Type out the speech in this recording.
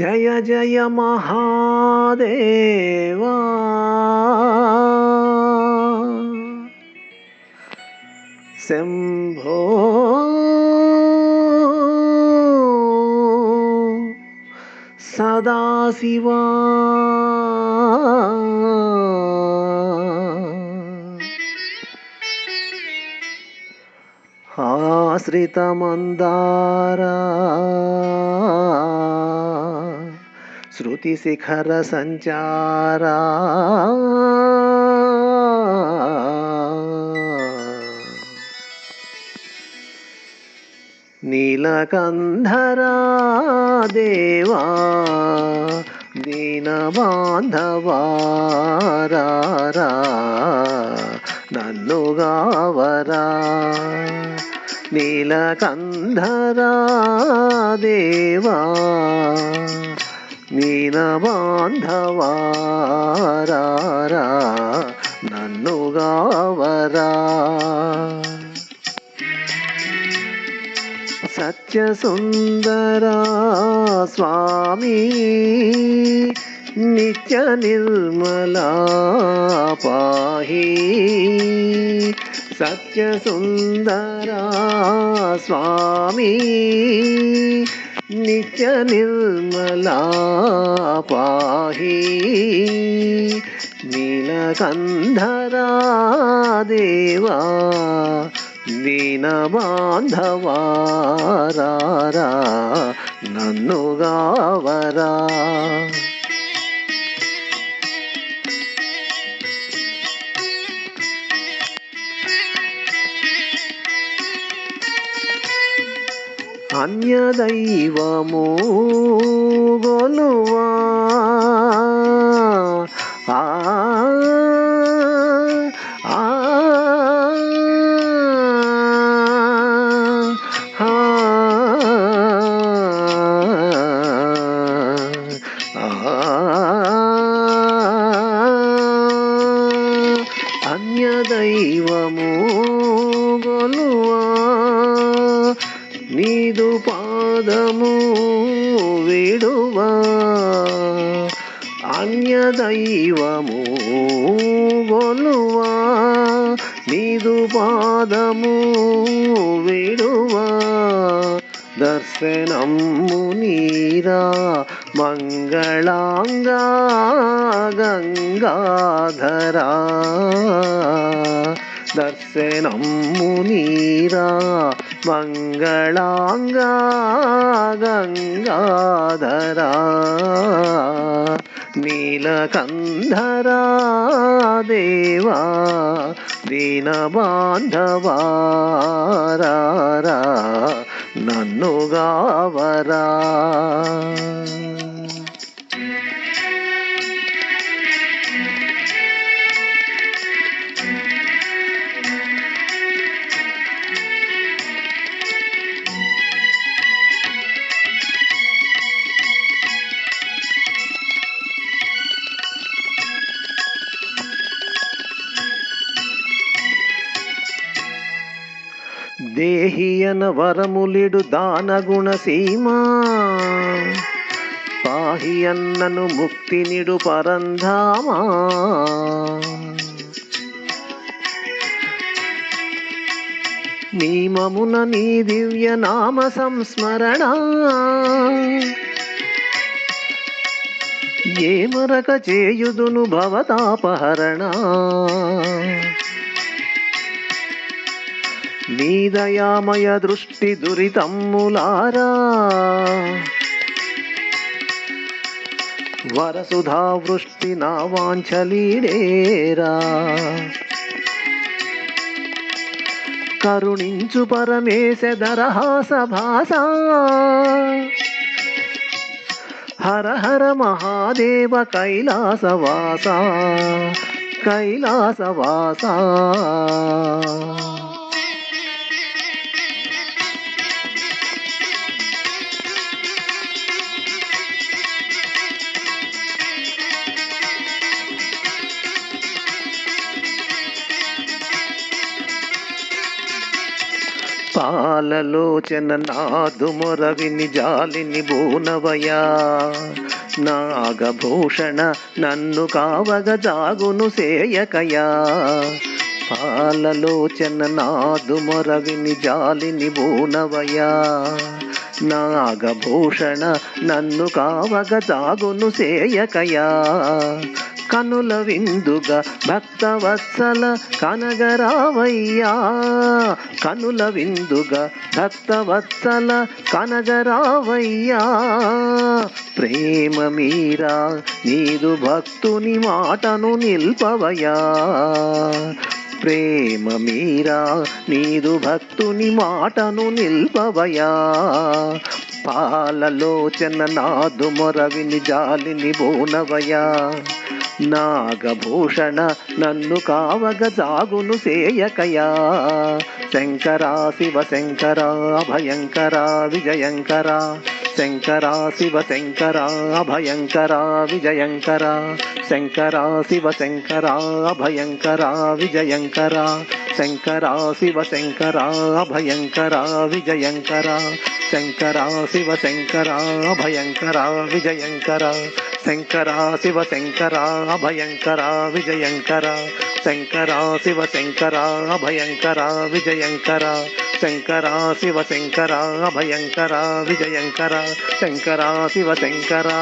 జయ జయ మహాదేవా శంభో సదాశివా ఆశ్రితమందారా శృతిశిఖర సంచారా నీలకంధరా దేవా దీనబాంధవారా నన్ను గావరా నీలకంధరా దేవా దీనబాంధవారా నన్ను గావరా సత్యసుందరా స్వామి నిత్య నిర్మలా పాహి సత్యసుందరా స్వామి నిత్య నిర్మలా పాహి నీలకంధరా దేవా దీనబాంధవారా నన్ను గావరా అన్యదైవము గొలువా అన్యదైవము గొలువా నీదు పాదము విడువా అన్యదైవము గొలువా నీదు పాదము విడువా దర్శనము నీరా మంగళాంగా గంగాధరా దర్శనము నీరా మంగళాంగా గంగాధరా నీలకంధరా దేవా దీనబాంధవారా నన్ను గావరా దేహియన వరములిడు దానగుణ సీమా పాహియన్నను ముక్తినిడు పరంధామా నీమమున నీ దివ్య నామ సంస్మరణ ఏ మరక చేయుదును భవతాపహరణ నీ దయామయ దృష్టి దురితమ్ములారా వరసుధా వృష్టి నా వాంఛలీడేరా కరుణించు పరమేశ దరహాస భాస హర హర మహాదేవ కైలాసవాస కైలాసవాస పాలలోచన నాదు మొరవిని జాలిని బూనవయా. నాగభూషణ నన్ను కావగ జాగును సేయకయా. పాలలోచన నాదు మొరవిని జాలిని బూనవయా. నాగభూషణ నన్ను కావగ జాగును సేయకయా. కనుల విందుగా భక్తవత్సల కనగరావయ్యా. కనుల విందుగా భక్తవత్సల కనగరావయ్యా. ప్రేమ మీరా నీదు భక్తుని మాటను నిల్పవయా. ప్రేమ మీరా నీదు భక్తుని మాటను నిల్పవయా. పాలలోచన నాదు మొరవిని జాలిని బూనవయా. నాగభూషణ నన్ను కావగ జాగును సేయకయా. శంకరా శివ శంకరా భయంకరా విజయంకరా. శంకరా శివ శంకరా భయంకరా విజయంకరా. శంకరా శివ శంకరా భయంకరా విజయంకరా. శంకరా శివ శంకరా భయంకరా విజయంకరా. శంకరా శివ శంకరా భయంకరా విజయంకరా. శంకరా శివ శంకరా భయంకరా విజయంకరా. శంకరా శివ శంకరా భయంకరా విజయంకరా. శంకరా శివ శంకరా భయంకరా విజయంకరా. శంకరా శివ శంకరా.